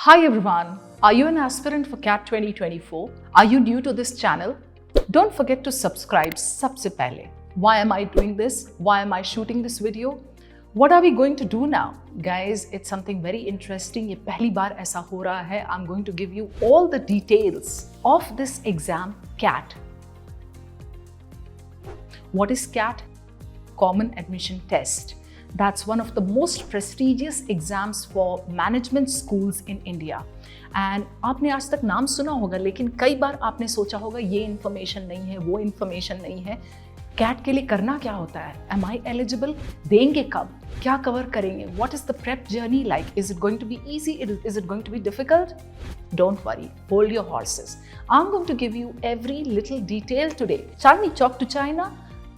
Hi everyone, are you an aspirant for CAT 2024? Are you new to this channel? Don't forget to subscribe सबसे पहले. Why am I doing this? Why am I shooting this video? What are we going to do now? Guys, it's something very interesting. ये पहली बार ऐसा हो रहा है. I'm going to give you all the details of this exam CAT. What is CAT? Common Admission Test. That's one of the most prestigious exams for management schools in India. And आपने आज तक नाम सुना होगा, लेकिन कई बार आपने सोचा होगा ये इन्फॉर्मेशन नहीं है, वो इन्फॉर्मेशन नहीं है. कैट के लिए करना क्या होता है? Am I eligible? देंगे कब? क्या कवर करेंगे? What is the prep journey like? Is it going to be easy? Is it going to be difficult? Don't worry, hold your horses. I'm going to give you every little detail today. Chandni Chowk to China,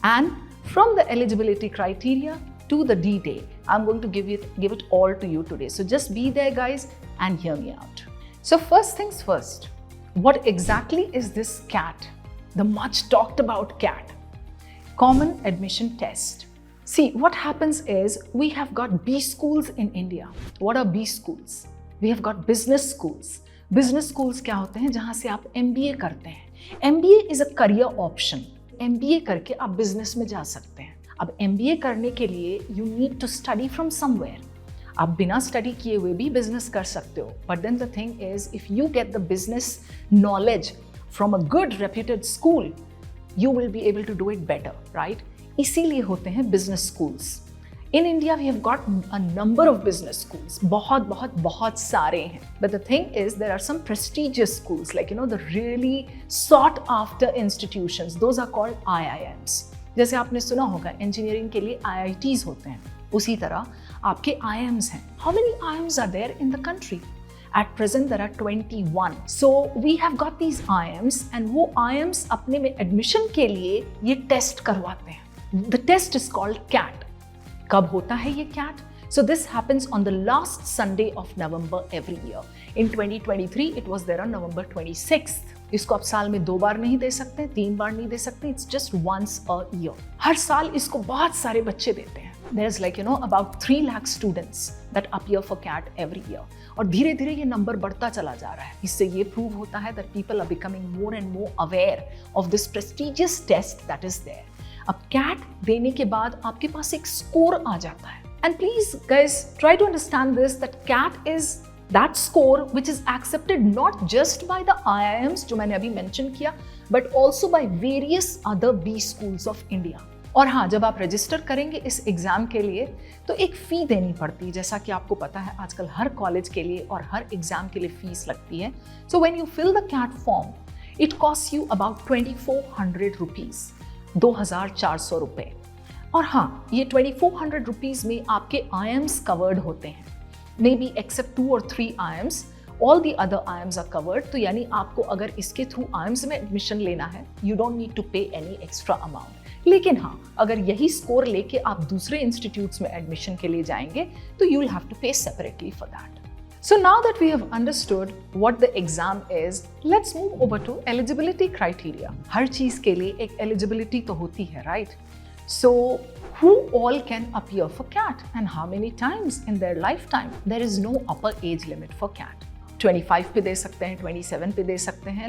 and from the eligibility criteria to the D-Day. I'm going to give it all to you today. So just be there, guys, and hear me out. So first things first, what exactly is this CAT? The much talked about CAT. Common Admission Test. See, what happens is we have got B schools in India. What are B schools? We have got business schools. Business schools क्या होते हैं? जहाँ से आप MBA करते हैं. MBA is a career option. MBA करके आप business में जा सकते हैं. अब MBA करने के लिए you need to study from somewhere. आप बिना स्टडी किए हुए भी बिजनेस कर सकते हो. But then the thing is, if you get the business knowledge from a good reputed school, you will be able to do it better, right? इसीलिए होते हैं business schools. In India, we have got a number of business schools. बहुत सारे हैं. But the thing is, there are some prestigious schools, like the really sought after institutions. Those are called IIMs. जैसे आपने सुना होगा engineering के लिए IITs होते हैं, उसी तरह आपके IIMs हैं. How many IIMs are there in the country? At present there are 21. So we have got these IIMs, and वो IIMs अपने में एडमिशन के लिए ये टेस्ट करवाते हैं. The test is called CAT. कब होता है ये CAT? So this happens on the last Sunday of November every year. In 2023, it was there on November 26th. इसको आप साल में 2 बार नहीं दे सकते, 3 बार नहीं दे सकते. It's just once a year. हर साल इसको बहुत सारे बच्चे देते हैं. There's about 3 lakh students that appear for CAT every year. और धीरे धीरे ये नंबर बढ़ता चला जा रहा है. इससे ये प्रूव होता है that people are becoming more and more aware of this prestigious test that is there. अब CAT देने के बाद आपके पास एक स्कोर आ जाता है. And please guys, try to understand this, that CAT is that score which is accepted not just by the IIMs जो मैंने अभी mention किया, but also by various other B schools of India. और हाँ, जब आप रजिस्टर करेंगे इस एग्जाम के लिए तो एक फ़ी देनी पड़ती है. जैसा कि आपको पता है आजकल हर कॉलेज के लिए और हर एग्जाम के लिए फीस लगती है. So when you fill the CAT form, it costs you about 2400 rupees, 2400 रुपए. और हाँ, ये 2400 रुपीज़ में आपके IIMs कवर्ड होते हैं. Maybe except 2 or 3 IIMs, all the other IIMs are covered. तो यानी आपको अगर इसके थ्रू IIMs में एडमिशन लेना है, you don't need to pay any extra amount. लेकिन हाँ, अगर यही स्कोर लेके आप दूसरे इंस्टीट्यूट्स में एडमिशन के लिए जाएंगे तो you will have to pay separately for that. So now that we have understood what the exam is, let's move over to eligibility criteria. हर चीज़ के लिए एक eligibility तो होती है, right? So who all can appear for CAT and how many times in their lifetime? There is no upper age limit for CAT. 25 पे दे सकते हैं, 27 पे दे सकते हैं.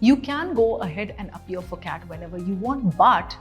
You can go ahead and appear for CAT whenever you want, but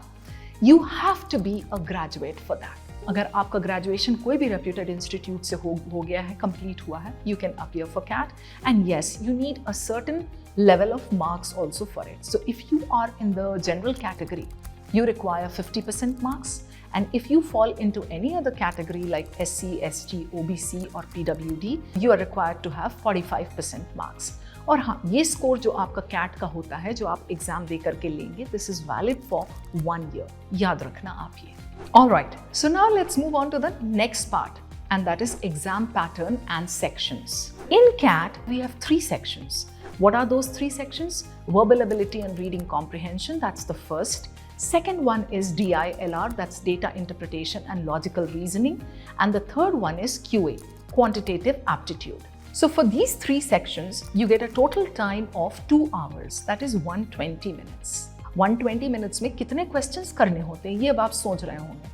you have to be a graduate for that. अगर आपका graduation कोई भी reputed institute से हो गया है, complete हुआ है, you can appear for CAT. And yes, you need a certain level of marks also for it. So if you are in the general category, you require 50% marks, and if you fall into any other category like SC, ST, OBC or PWD, you are required to have 45% marks. और हाँ, ये score जो आपका CAT का होता है, जो आप एग्जाम दे करके लेंगे, this is valid for 1 year. याद रखना आप ये. Alright, so now let's move on to the next part, and that is exam pattern and sections. In CAT, we have 3 sections. What are those 3 sections? Verbal ability and reading comprehension, that's the first. Second one is DILR, that's data interpretation and logical reasoning. And the third one is QA, quantitative aptitude. So for these 3 sections, you get a total time of 2 hours, that is 120 minutes. 120 minutes में कितने questions करने होते हैं, ये अब आप सोच रहे होंगे.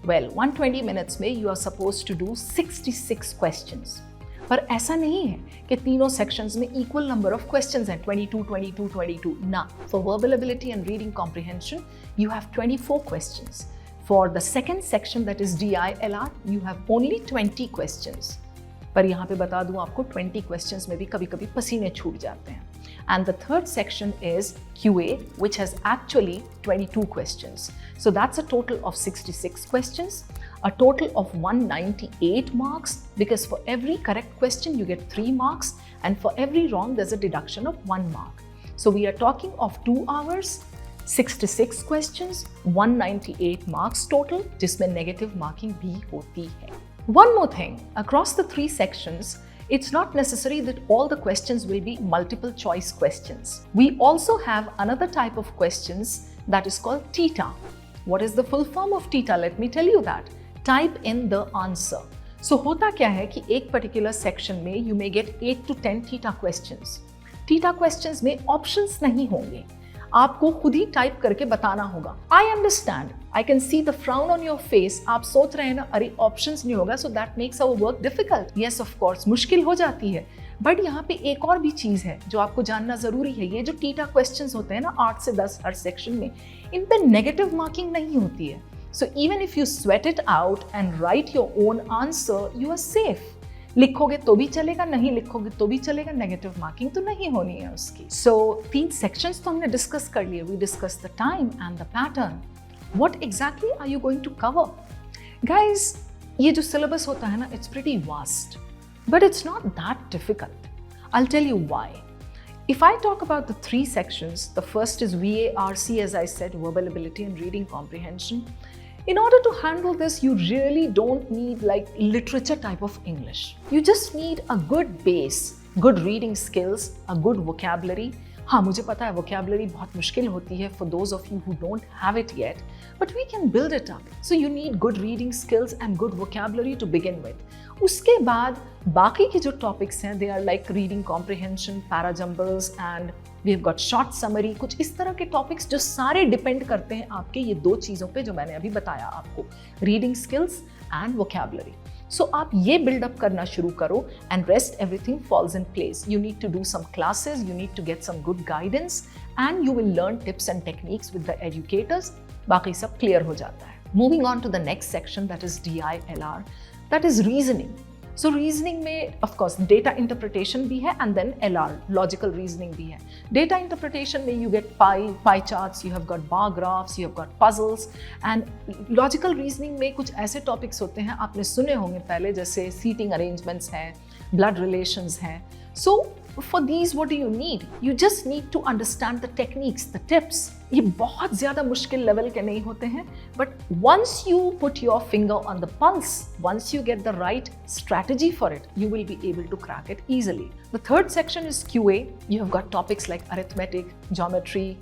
Well, 120 minutes में you are supposed to do 66 questions. पर ऐसा नहीं है कि तीनों सेक्शंस में इक्वल नंबर ऑफ क्वेश्चंस हैं, 22, 22, 22. ना, for verbal ability and reading comprehension you have 24 questions. For the second section that is DILR you have only 20 questions. पर यहाँ पे बता दूँ आपको 20 क्वेश्चंस में भी कभी कभी पसीने छूट जाते हैं. And the third section is QA, which has actually 22 questions. So that's a total of 66 questions, a total of 198 marks, because for every correct question you get 3 marks, and for every wrong there's a deduction of 1 mark. So we are talking of 2 hours, 66 questions, 198 marks total, जिसमें negative marking भी होती है. One more thing, across the 3 sections, it's not necessary that all the questions will be multiple choice questions. We also have another type of questions that is called TETA. What is the full form of TETA? Let me tell you that. Type in the answer. So होता क्या है कि एक particular section में you may get 8 to 10 TETA questions. TETA questions में options नहीं होंगे, आपको खुद ही टाइप करके बताना होगा. I understand, I can see the frown on your face. आप सोच रहे हैं ना, अरे ऑप्शंस नहीं होगा, so that makes our work difficult. Yes of course, मुश्किल हो जाती है, बट यहाँ पे एक और भी चीज है जो आपको जानना जरूरी है. ये जो टीटा क्वेश्चंस होते हैं ना 8 से 10 हर सेक्शन में, इन पे नेगेटिव मार्किंग नहीं होती है. So even if you sweat it out and write your own answer, you are safe. लिखोगे तो भी चलेगा, नहीं लिखोगे तो भी चलेगा, नेगेटिव मार्किंग तो नहीं होनी है उसकी. सो 3 सेक्शंस तो हमने डिस्कस कर लिए. We discuss the time and the pattern. What exactly are you going to cover? Guys, ये जो सिलेबस होता है ना, it's pretty vast, but it's not that difficult. I will tell you why. If I talk about the 3 sections, the first is VARC, as I said, verbal ability and reading comprehension. In order to handle this, you really don't need like literature type of English. You just need a good base, good reading skills, a good vocabulary. हाँ, मुझे पता है vocabulary बहुत मुश्किल होती है for those of you who don't have it yet, but we can build it up. So you need good reading skills and good vocabulary to begin with. उसके बाद बाकी के जो topics हैं, they are like reading comprehension, para jumbles, and we've got short summary. कुछ इस तरह के topics जो सारे depend करते हैं आपके ये 2 चीज़ों पे जो मैंने अभी बताया आपको, reading skills and vocabulary. So आप ये build up करना शुरू करो and rest everything falls in place. You need to do some classes, you need to get some good guidance, and you will learn tips and techniques with the educators. बाकी सब clear हो जाता है. Moving on to the next section, that is DILR, that is reasoning. So reasoning में of course data interpretation भी है and then LR, logical reasoning भी है. Data interpretation में you get pie charts, you have got bar graphs, you have got puzzles, and logical reasoning में कुछ ऐसे topics होते हैं आपने सुने होंगे पहले, जैसे seating arrangements हैं, blood relations हैं. So for these what do you need? You just need to understand the techniques, the tips. ये बहुत ज़्यादा मुश्किल लेवल के नहीं होते हैं, but once you put your finger on the pulse, once you get the right strategy for it, you will be able to crack it easily. The third section is QA. You have got topics like arithmetic, geometry,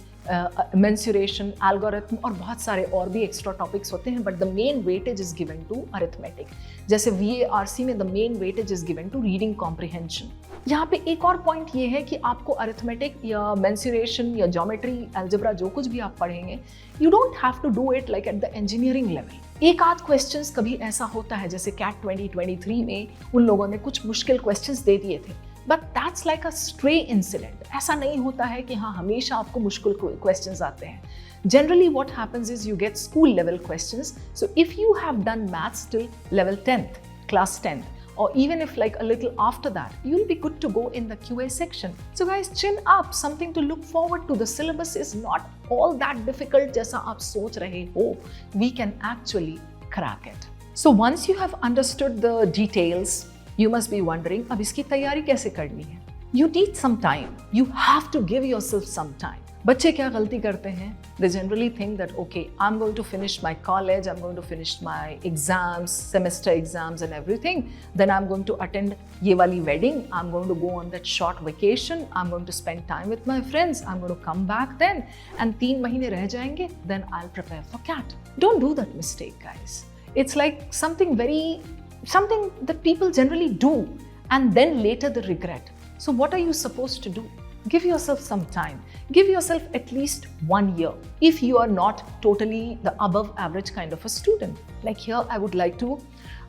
mensuration, algorithm और बहुत सारे और भी extra topics होते हैं, but the main weightage is given to arithmetic. जैसे VARC में the main weightage is given to reading comprehension. यहाँ पे एक और पॉइंट ये है कि आपको अरिथमेटिक या मेंसुरेशन या ज्योमेट्री, अलजेब्रा जो कुछ भी आप पढ़ेंगे, you don't have to do it like at the engineering level. एक आध क्वेश्चंस कभी ऐसा होता है, जैसे कैट 2023 में उन लोगों ने कुछ मुश्किल क्वेश्चंस दे दिए थे, but that's like a stray incident. ऐसा नहीं होता है कि हाँ हमेशा आपको मुश्किल क्वेश्चंस आते हैं. Generally what happens is you get school level questions. So if you have done maths till level 10th, class 10th, or even if like a little after that, you'll be good to go in the QA section. So guys, chin up, something to look forward to. The syllabus is not all that difficult जैसा आप सोच रहे हो. We can actually crack it. So once you have understood the details, you must be wondering, अब इसकी तैयारी कैसे करनी है? You need some time. You have to give yourself some time. बच्चे क्या गलती करते हैं? They generally think that okay, I'm going to finish my college, I'm going to finish my exams, semester exams and everything. Then I'm going to attend ये वाली wedding. I'm going to go on that short vacation. I'm going to spend time with my friends. I'm going to come back then, and 3 महीने रह जाएंगे. Then I'll prepare for CAT. Don't do that mistake, guys. It's like something that people generally do, and then later they regret. So what are you supposed to do? Give yourself some time. Give yourself at least 1 year if you are not totally the above average kind of a student. Like here, I would like to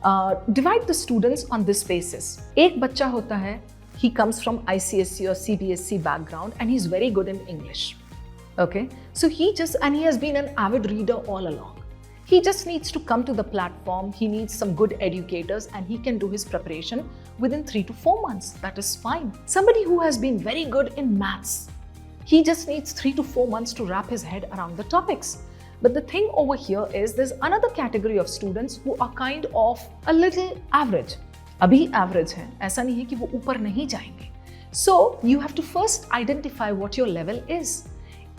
Divide the students on this basis. एक बच्चा होता है, he comes from ICSE or CBSE background and he's very good in English. Okay, so he has been an avid reader all along. He just needs to come to the platform, he needs some good educators and he can do his preparation within 3 to 4 months. That is fine. Somebody who has been very good in maths, he just needs 3 to 4 months to wrap his head around the topics. But the thing over here is there's another category of students who are kind of a little average. Abhi average hai, aisa nahi hai ki wo upar nahi jayenge. So you have to first identify what your level is.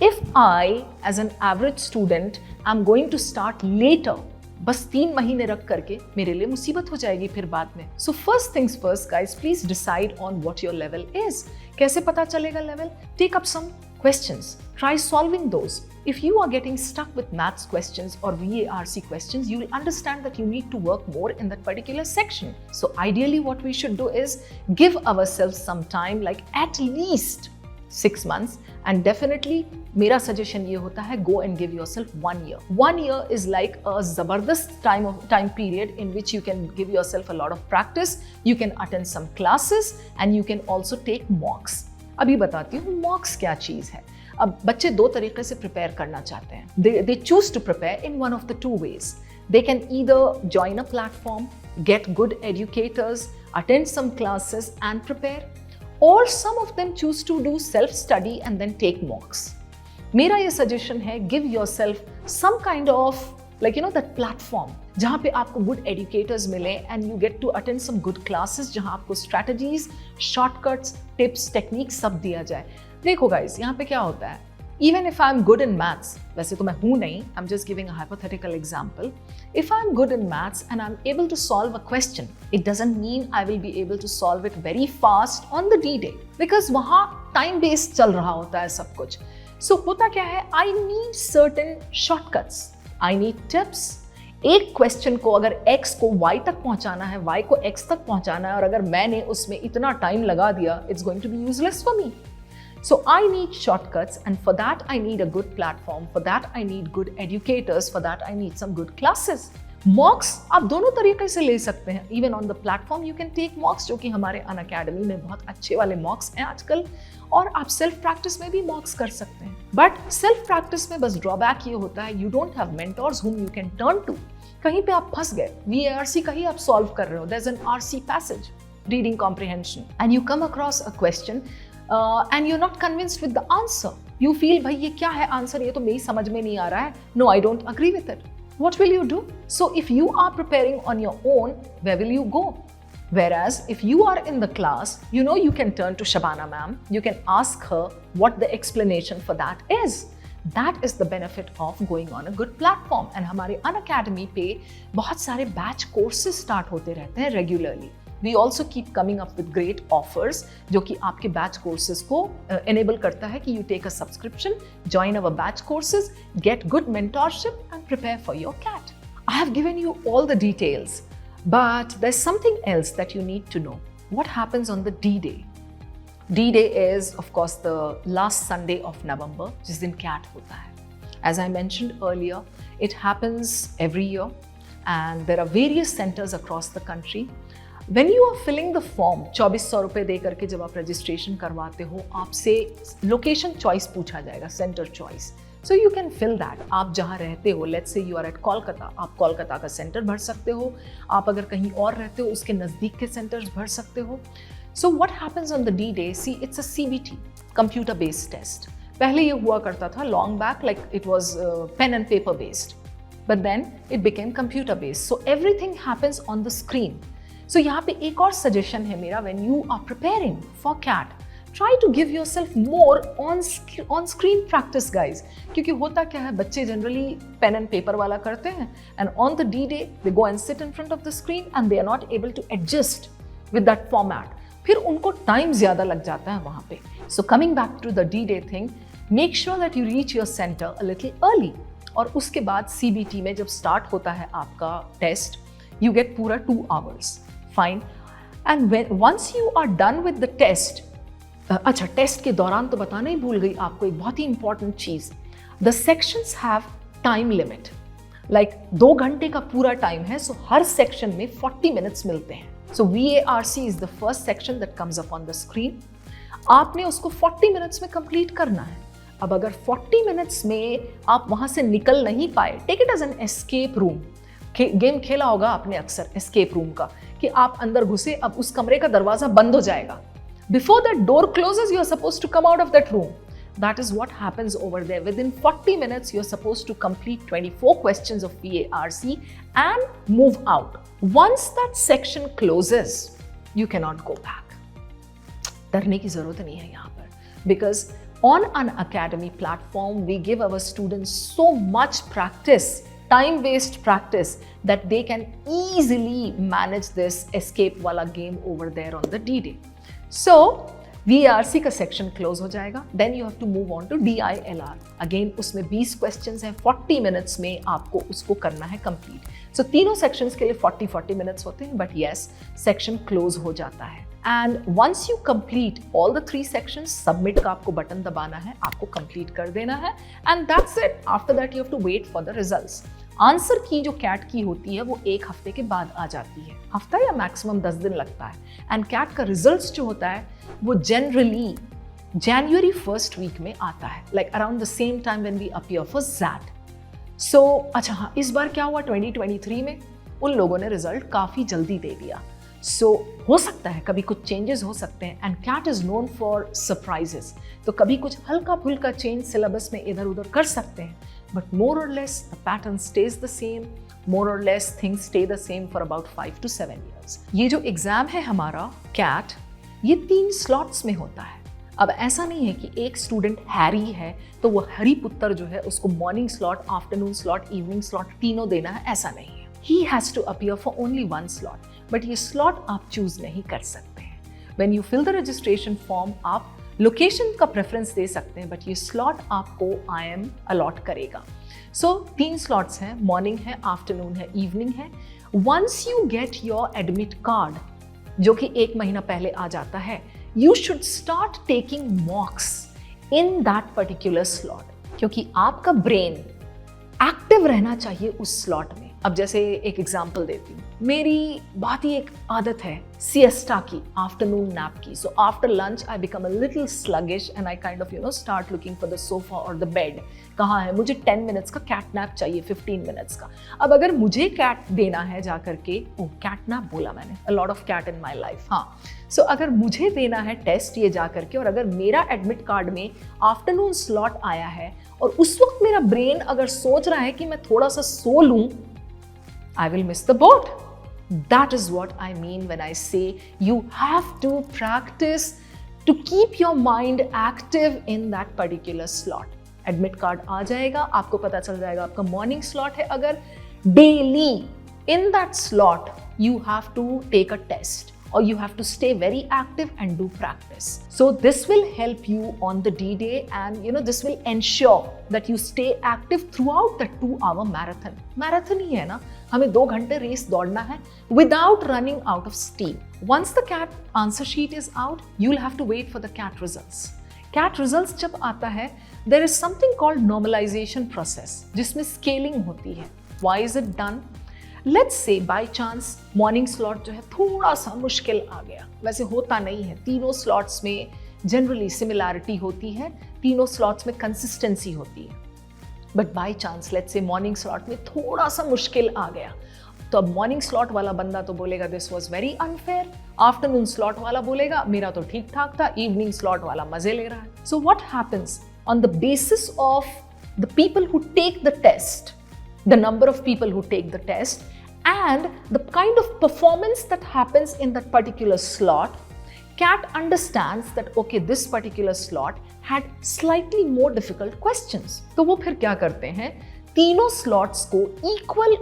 If I, as an average student, am going to start later, बस 3 महीने रख करके मेरे लिए मुसीबत हो जाएगी फिर बाद में. So first things first, guys, please decide on what your level is. कैसे पता चलेगा level? Take up some questions. Try solving those. If you are getting stuck with maths questions or VARC questions, you will understand that you need to work more in that particular section. So ideally, what we should do is give ourselves some time, like at least 6 months, and definitely मेरा suggestion ये होता है, go and give yourself 1 year. 1 year is like a ज़बरदस्त time period in which you can give yourself a lot of practice, you can attend some classes and you can also take mocks. अभी बताती हूँ mocks क्या चीज़ है. अब बच्चे 2 तरीके से prepare करना चाहते हैं. They choose to prepare in one of the 2 ways. They can either join a platform, get good educators, attend some classes and prepare. Or some of them choose to do self-study and then take mocks. मेरा ये suggestion है, give yourself some kind of that platform जहाँ पे आपको good educators मिले and you get to attend some good classes जहाँ आपको strategies, shortcuts, tips, techniques सब दिया जाए. देखो guys, यहाँ पे क्या होता है? Even if I'm good in maths, वैसे तो मैं हूँ नहीं, I'm just giving a hypothetical example. If I'm good in maths and I'm able to solve a question, it doesn't mean I will be able to solve it very fast on the D-Day. Because वहाँ time based चल रहा होता है सब कुछ. So होता क्या है? I need certain shortcuts. I need tips. एक क्वेश्चन को अगर x को y तक पहुंचाना है, y को x तक पहुंचाना है, और अगर मैंने उसमें इतना टाइम लगा दिया, it's going to be useless for me. So I need shortcuts, and for that I need a good platform, for that I need good educators, for that I need some good classes. Mocks आप दोनों तरीके से ले सकते हैं. Even on the platform you can take mocks, जो कि हमारे Unacademy में बहुत अच्छे वाले mocks हैं आजकल, और आप self practice में भी mocks कर सकते हैं. But self practice में बस drawback ये होता है, you don't have mentors whom you can turn to. कहीं पे आप फंस गए, VARC का ही आप solve कर रहे हो, there's an RC passage, reading comprehension, and you come across a question and you're not convinced with the answer. You feel भाई ये क्या है आंसर, ये तो मेरी समझ में नहीं आ रहा है. No, I don't agree with it. What will you do? So if you are preparing on your own, where will you go? Whereas if you are in the class, you can turn to Shabana ma'am. You can ask her what the explanation for that is. That is the benefit of going on a good platform. And हमारे Unacademy पे बहुत सारे batch courses start होते रहते हैं regularly. We also keep coming up with great offers जो कि आपके batch courses को enable करता है कि you take a subscription, join our batch courses, get good mentorship and prepare for your CAT. I have given you all the details, but there's something else that you need to know. What happens on the D-Day? D-Day is of course the last Sunday of November, जिस दिन CAT होता है. As I mentioned earlier, it happens every year and there are various centers across the country. When you are filling the form, 2400 रुपए दे करके जब आप registration करवाते हो, आपसे लोकेशन चॉइस पूछा जाएगा, centre choice. So you can fill that. आप जहाँ रहते हो, let's say you are eight Kolkata, आप कोलकाता का सेंटर भर सकते हो. आप अगर कहीं और रहते हो, उसके नज़दीक के सेंटर्स भर सकते हो. So what happens on the D-Day? See it's a CBT, computer based test. पहले ये हुआ करता था long back, like it was pen and paper based, but then it became computer based. So everything happens on the screen. So यहाँ पे एक और suggestion है मेरा, when you are preparing for CAT, try to give yourself more on screen practice, guys. क्योंकि होता क्या है, बच्चे generally pen and paper वाला करते हैं, and on the D-Day they go and sit in front of the screen and they are not able to adjust with that format. फिर उनको time ज़्यादा लग जाता है वहाँ पे. So coming back to the D-Day thing, make sure that you reach your center a little early. और उसके बाद CBT में जब start होता है आपका test, you get पूरा 2 hours. Fine. And once you are done with the test, अच्छा टेस्ट के दौरान तो बताना ही भूल गई आपको एक बहुत ही इंपॉर्टेंट चीज. The sections have time limit. Like 2 घंटे का पूरा टाइम है, सो हर सेक्शन में 40 मिनट्स मिलते हैं। सो VARC is the first section that comes up on the screen. आपने उसको 40 मिनट्स में कंप्लीट करना है। अब अगर 40 मिनट्स में आप वहां से निकल नहीं पाए, take it as an escape room. Game खेला होगा आपने अक्सर एस्केप रूम का, कि आप अंदर घुसे, अब उस कमरे का दरवाजा बंद हो जाएगा। Before that door closes, you are supposed to come out of that room. That is what happens over there. Within 40 minutes, you're supposed to complete 24 questions of VARC and move out. Once that section closes, you cannot go back. डरने की जरूरत नहीं है यहाँ पर, because on Unacademy platform, we give our students so much practice, time-based practice, that they can easily manage this escape wala game over there on the D-Day. So, VARC का section close हो जाएगा, then you have to move on to DILR। Again उसमें 20 questions हैं, 40 minutes में आपको उसको करना है कंप्लीट। सो तीनों सेक्शंस के लिए 40 मिनट्स होते हैं, बट यस, सेक्शन क्लोज हो जाता है। And once you complete all the 3 sections, submit का आपको बटन दबाना है, आपको कंप्लीट कर देना है, and that's it. After that you have to wait for the results. Answer key जो कैट की होती है वो 1 हफ्ते के बाद आ जाती है, हफ्ता या मैक्सिमम 10 दिन लगता है। एंड कैट का रिजल्ट्स जो होता है वो जनरली January 1st वीक में आता है, like around the same time when we appear for that. So अच्छा हाँ, इस बार क्या हुआ 2023 में उन लोगों ने रिजल्ट काफ़ी जल्दी दे दिया। सो हो सकता है कभी कुछ चेंजेस हो सकते हैं, and CAT is known for surprises. तो कभी कुछ हल्का फुल्का चेंज सिलेबस में इधर उधर कर सकते हैं, बट मोर और less the pattern stays the same, more और less things stay the same for about 5 to 7 years। ये जो एग्जाम है हमारा कैट, ये 3 स्लॉट्स में होता है। अब ऐसा नहीं है कि एक स्टूडेंट हैरी है तो वो हरी पुत्र जो है उसको morning slot, afternoon slot, evening slot तीनों देना है, ऐसा नहीं है। He has to appear for only 1 slot, but ये स्लॉट आप चूज नहीं कर सकते हैं। When you fill the registration form, आप लोकेशन का प्रेफरेंस दे सकते हैं, बट ये स्लॉट आपको IIM अलॉट करेगा। सो 3 स्लॉट्स हैं, मॉर्निंग है, आफ्टरनून है, इवनिंग है। Once you get your admit card, जो कि 1 महीना पहले आ जाता है, you should start taking मॉक्स in that particular slot, क्योंकि आपका ब्रेन एक्टिव रहना चाहिए उस स्लॉट में। अब जैसे एक एग्जांपल देती हूँ, मेरी बहुत ही एक आदत है सिएस्टा की, आफ्टरनून नैप की। So after lunch I become a little sluggish and I kind of start looking for the sofa और द बेड। कहाँ है, मुझे 10 मिनट्स का कैट नैप चाहिए, 15 मिनट्स का। अब अगर मुझे कैट देना है जा करके, ओ कैट नैप बोला मैंने, a lot of CAT in my life, हाँ। सो अगर मुझे देना है टेस्ट ये जा करके, और अगर मेरा एडमिट कार्ड में आफ्टरनून स्लॉट आया है और उस वक्त मेरा ब्रेन अगर सोच रहा है कि मैं थोड़ा सा सो लूं, I will miss the boat. That is what I mean when I say you have to practice to keep your mind active in that particular slot. Admit card आ जाएगा, आपको पता चल जाएगा आपका morning slot है। अगर daily in that slot you have to take a test, or you have to stay very active and do practice. So this will help you on the D-Day, and this will ensure that you stay active throughout the 2-hour marathon. Marathon ही है ना, हमें 2 घंटे race दौड़ना है without running out of steam. Once the CAT answer sheet is out, you'll have to wait for the CAT results. CAT results जब आता है, there is something called normalization process, जिसमें scaling होती है। Why is it done? Let's say by chance morning slot जो है थोड़ा सा मुश्किल आ गया, वैसे होता नहीं है, तीनों स्लॉट्स में जनरली सिमिलैरिटी होती है, तीनों स्लॉट्स में कंसिस्टेंसी होती है, but by chance let's say morning slot में थोड़ा सा मुश्किल आ गया, तो अब मॉर्निंग स्लॉट वाला बंदा तो बोलेगा this was very unfair, afternoon slot वाला बोलेगा मेरा तो ठीक ठाक था, इवनिंग स्लॉट वाला मजे ले रहा है। So what happens on the basis of the people who take the test, the number of people who take the test, and the kind of performance that happens in that particular slot, CAT understands that okay, this particular slot had slightly more difficult questions. तो वो फिर क्या करते हैं, तीनों slots को equal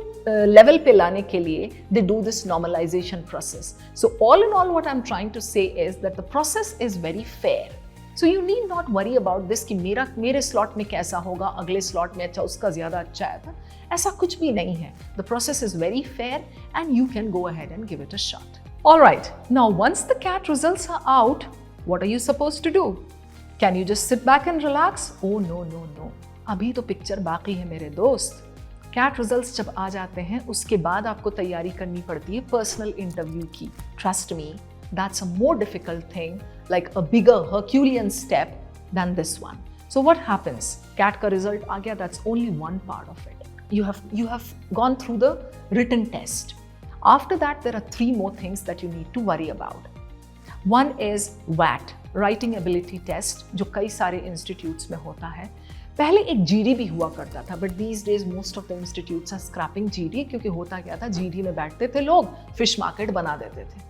level पे लाने के लिए they do this normalization process. So all in all, what I'm trying to say is that the process is very fair. So you need not worry about this कि मेरे slot में कैसा होगा, अगले slot में अच्छा, उसका ज़्यादा अच्छा आया था, ऐसा कुछ भी नहीं है। The process is very fair and you can go ahead and give it a shot. Alright, now once the CAT results are out, what are you supposed to do? Can you just sit back and relax? Oh no, no, no. अभी तो picture बाकी है मेरे दोस्त। Cat results जब आ जाते हैं उसके बाद आपको तैयारी करनी पड़ती है पर्सनल इंटरव्यू की. Trust me, that's a more difficult thing, like a bigger Herculean step than this one. So what happens? CAT का result आ गया, that's only one part of it. You have gone through the written test. After that, there are 3 more things that you need to worry about. One is WAT, Writing Ability Test, जो कई सारे institutes में होता है. पहले एक GD भी हुआ करता था, but these days most of the institutes are scrapping GD, क्योंकि होता क्या था, GD में बैठते थे लोग, fish market बना देते थे.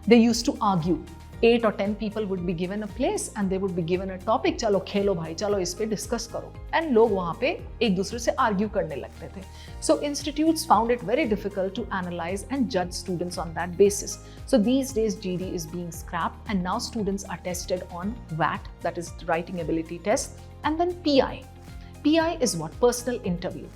They used to argue. 8 or 10 people would be given a place and they would be given a topic. चलो खेलो भाई, चलो इस पे डिस्कस करो. And लोग वहाँ पे एक दूसरे से आर्ग्यू करने लगते थे. So institutes found it very difficult to analyze and judge students on that basis. So these days GD is being scrapped and now students are tested on WAT, that is Writing Ability Test, and then PI. PI is what? Personal interview.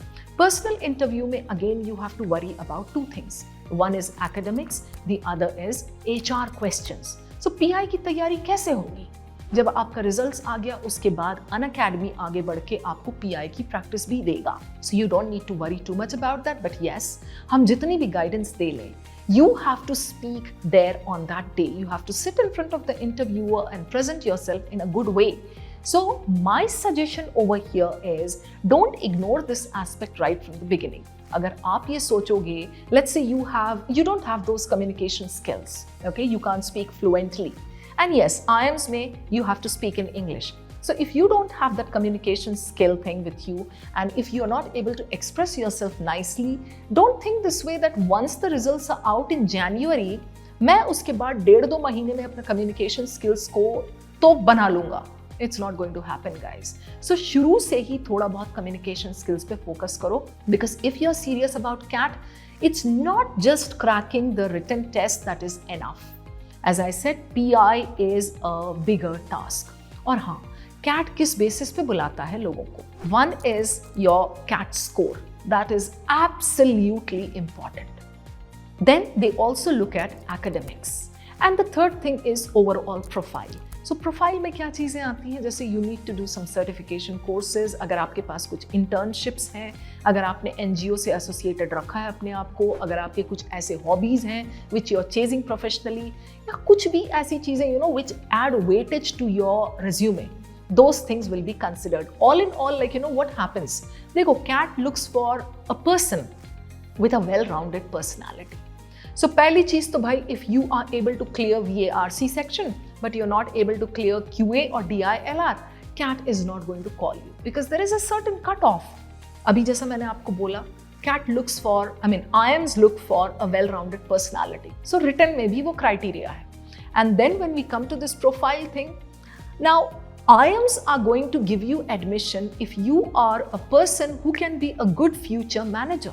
Personal interview में again you have to worry about 2 things. One is academics, the other is HR questions. So PI की तैयारी कैसे होगी? जब आपका results आ गया उसके बाद अनअकैडमी आगे बढ़ के आपको PI की प्रैक्टिस भी देगा. So you don't need to worry too much about that, but yes, हम जितनी भी गाइडेंस दे लें, you have to speak there on that day. You have to sit in front of the interviewer and present yourself in a good way. So my suggestion over here is don't ignore this aspect right from the beginning. अगर आप ये सोचोगे, let's say you don't have those communication skills, okay? You can't speak fluently. And yes, IIMs में you have to speak in English. So if you don't have that communication skill thing with you, and if you're not able to express yourself nicely, don't think this way that once the results are out in January, मैं उसके बाद 1.5-2 महीने में अपना communication skills को तो बना लूँगा. It's not going to happen, guys. So शुरू से ही थोड़ा बहुत communication skills पे focus करो, because if you're serious about CAT, it's not just cracking the written test that is enough. As I said, PI is a bigger task. और हाँ, CAT किस basis पे बुलाता है लोगों को? One is your CAT score. That is absolutely important. Then they also look at academics. And the third thing is overall profile. So profile में क्या चीज़ें आती हैं, जैसे you need to do some certification courses, अगर आपके पास कुछ internships हैं, अगर आपने NGO से एसोसिएटेड रखा है अपने आप को, अगर आपके कुछ ऐसे हॉबीज़ हैं which you are chasing professionally, या कुछ भी ऐसी चीज़ें you know which add weightage to your resume, those things will be considered. All in all, like you know what happens, देखो CAT looks for a person with a well-rounded personality. So पहली चीज तो भाई, if you are able to clear VARC section but you're not able to clear QA or DILR, CAT is not going to call you because there is a certain cutoff. अभी जैसा मैंने आपको बोला, CAT looks for, IIMs look for a well-rounded personality. So written में भी वो criteria है. And then when we come to this profile thing, now IIMs are going to give you admission if you are a person who can be a good future manager.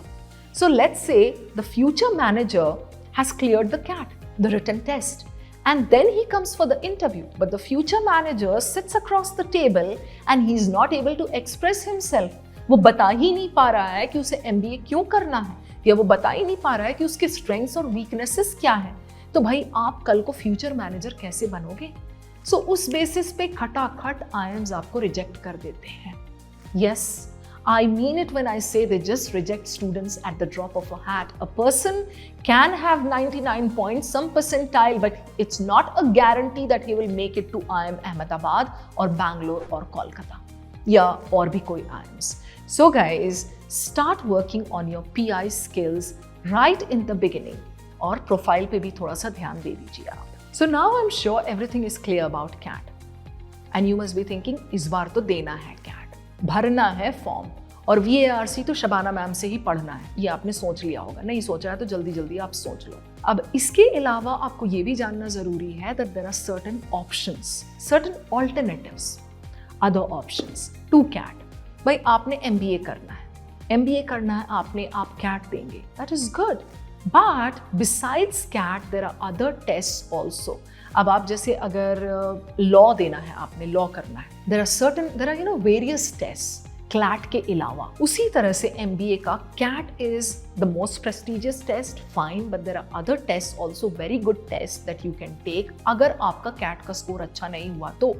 So let's say the future manager has cleared the CAT, the written test, and then he comes for the interview. But the future manager sits across the table and he's not able to express himself. वो बता ही नहीं पा रहा है कि उसे MBA क्यों करना है, या वो बता ही नहीं पा रहा है कि उसके strengths और weaknesses क्या हैं. तो भाई आप कल को future manager कैसे बनोगे? So उस basis पे खटाखट IIMs आपको reject कर देते हैं. Yes, I mean it when I say they just reject students at the drop of a hat. A person can have 99 points, some percentile, but it's not a guarantee that he will make it to IIM Ahmedabad or Bangalore or Kolkata. Yeah, or bhi koi IIMs. So guys, start working on your PI skills right in the beginning. और profile पे भी थोड़ा सा ध्यान दे दीजिए आप. So now I'm sure everything is clear about CAT. And you must be thinking, इस बार तो देना है CAT. भरना है फॉर्म, और VARC तो शबाना मैम से ही पढ़ना है, ये आपने सोच लिया होगा. नहीं सोचा है तो जल्दी जल्दी आप सोच लो. अब इसके अलावा आपको ये भी जानना जरूरी है that there are certain options, certain alternatives, other options to CAT. भाई आपने MBA करना है, MBA करना है आपने, आप CAT देंगे, that is good. But besides CAT there are other tests also. अब आप जैसे अगर लॉ देना है, आपने लॉ करना है, there are various tests. CLAT के अलावा। उसी तरह से MBA का CAT is the most prestigious test, fine, but there are other test also, very good test that you can take अगर आपका कैट का स्कोर अच्छा नहीं हुआ तो,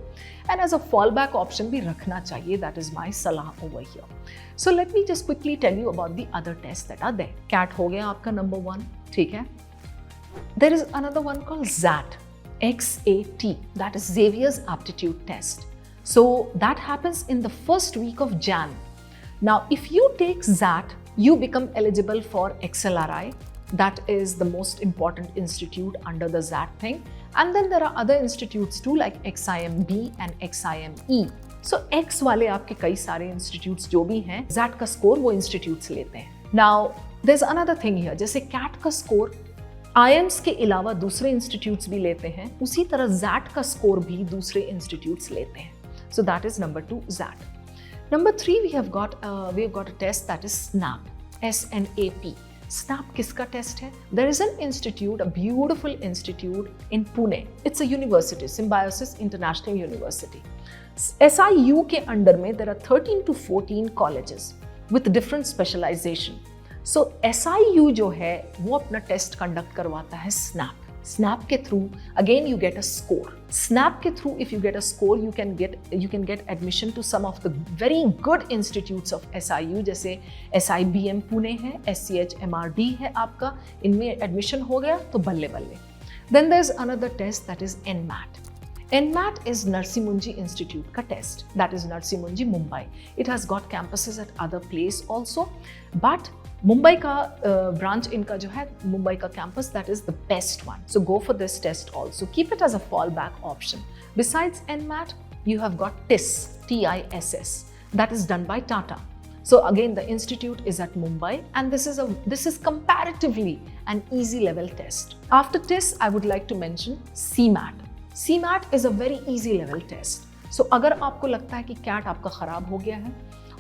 and as a fall back option भी रखना चाहिए, दैट इज माई सलाह over here. So let me just quickly tell you about the other test that are there. Cat हो गया आपका नंबर 1, ठीक है। There is another one called XAT, XAT, that is Xavier's Aptitude Test. So that happens in the first week of Jan. Now, if you take XAT, you become eligible for XLRI. That is the most important institute under the XAT thing. And then there are other institutes too, like XIMB and XIME. So X वाले आपके कई सारे institutes जो भी हैं, XAT का score वो institutes लेते हैं. Now, there's another thing here. जैसे CAT का score IIMs के अलावा दूसरे इंस्टीट्यूट्स भी लेते हैं, उसी तरह XAT का स्कोर भी दूसरे इंस्टीट्यूट्स लेते हैं. So that is number 2, XAT. Number 3, we have got a test that is SNAP, SNAP. SNAP किसका टेस्ट है? There is an institute, a beautiful institute in Pune. It's a university, Symbiosis International University. SIU के under में there are 13 to 14 colleges with different specialization. So SIU जो है वो अपना test conduct करवाता है SNAP. SNAP के through again you get a score. SNAP के through if you get a score you can get admission to some of the very good institutes of SIU, जैसे SIBM Pune है, SCHMRD है आपका, इनमें admission हो गया तो बल्ले बल्ले. Then there's another test that is NMAT. NMAT is Narsimunji Institute का test, that is Narsimunji, Mumbai. It has got campuses at other place also, but Mumbai का ब्रांच इनका जो है, मुंबई का campus, that is the best one. So go for this test also, keep it as a fall back option. Besides NMAT, you have got TISS, TISS, that is done by Tata. So again, the institute is at Mumbai, and this is comparatively an easy level test. After TISS, I would like to mention CMAT. CMAT is a very easy level test. So अगर आपको लगता है कि cat आपका खराब हो गया है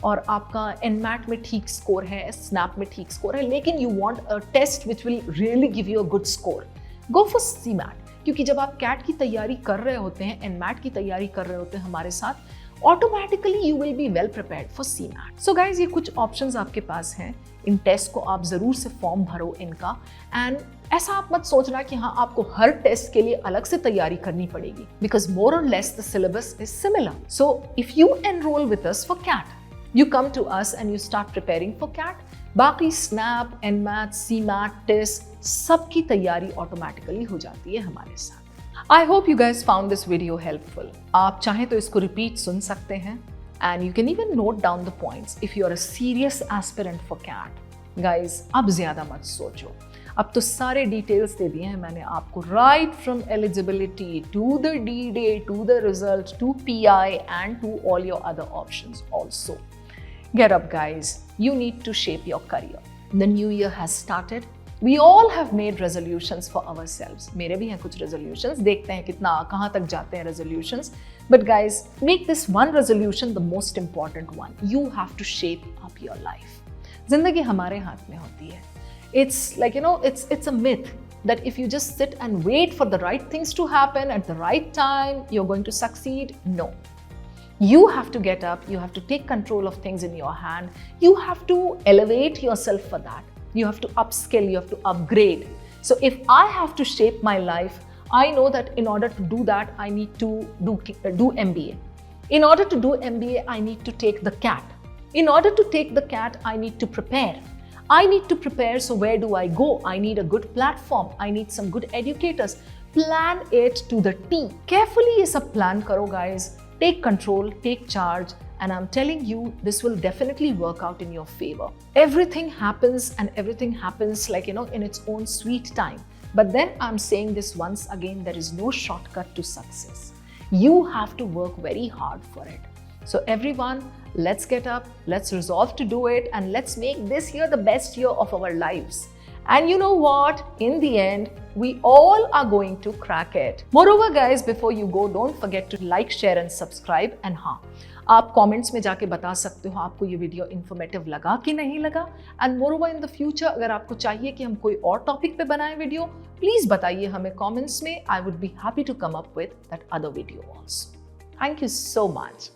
और आपका NMAT में ठीक स्कोर है, SNAP में ठीक स्कोर है, लेकिन you want a test which will really give you a good score, go for CMAT. क्योंकि जब आप कैट की तैयारी कर रहे होते हैं, NMAT की तैयारी कर रहे होते हैं हमारे साथ, automatically you will be well prepared for CMAT. So guys, ये कुछ ऑप्शंस आपके पास हैं. इन टेस्ट को आप जरूर से फॉर्म भरो इनका, एंड ऐसा आप मत सोचना कि हाँ आपको हर टेस्ट के लिए अलग से तैयारी करनी पड़ेगी, बिकॉज मोर और less the syllabus is similar. So if you enrol with us for CAT, you come to us and you start preparing for CAT. बाकी SNAP, NMAT, CMAT, TISS, सबकी तैयारी ऑटोमेटिकली हो जाती है हमारे साथ. I hope you guys found this video helpful. आप चाहें तो इसको रिपीट सुन सकते हैं, and you can even note down the points if you are a serious aspirant for CAT. Guys, अब ज्यादा मत सोचो, अब तो सारे डिटेल्स दे दिए हैं मैंने आपको, right from eligibility to the D-Day to the result to PI and to all your other options also. Get up guys, you need to shape your career. The new year has started. We all have made resolutions for ourselves. मेरे भी हैं कुछ resolutions, देखते हैं कितना कहाँ तक जाते हैं resolutions. But guys, make this one resolution the most important one. You have to shape up your life. जिंदगी हमारे हाथ में होती है. It's like, it's a myth that if you just sit and wait for the right things to happen at the right time, you're going to succeed. No. You have to get up, you have to take control of things in your hand, you have to elevate yourself for that. You have to upskill, you have to upgrade. So if I have to shape my life, I know that in order to do that, I need to do MBA. In order to do MBA, I need to take the CAT. In order to take the CAT, I need to prepare. I need to prepare, so where do I go? I need a good platform, I need some good educators. Plan it to the T. Carefully ये सब plan करो guys. Take control, take charge, and I'm telling you, this will definitely work out in your favor. Everything happens like, in its own sweet time. But then I'm saying this once again, there is no shortcut to success. You have to work very hard for it. So everyone, let's get up, let's resolve to do it, and let's make this year the best year of our lives. And you know what? In the end, we all are going to crack it. Moreover, guys, before you go, don't forget to like, share and subscribe. And हाँ, आप comments में जाके बता सकते हो आपको ये video informative लगा कि नहीं लगा. And moreover, in the future, अगर आपको चाहिए कि हम कोई और topic पे बनाएं video, please बताइए हमें comments में. I would be happy to come up with that other video also. Thank you so much.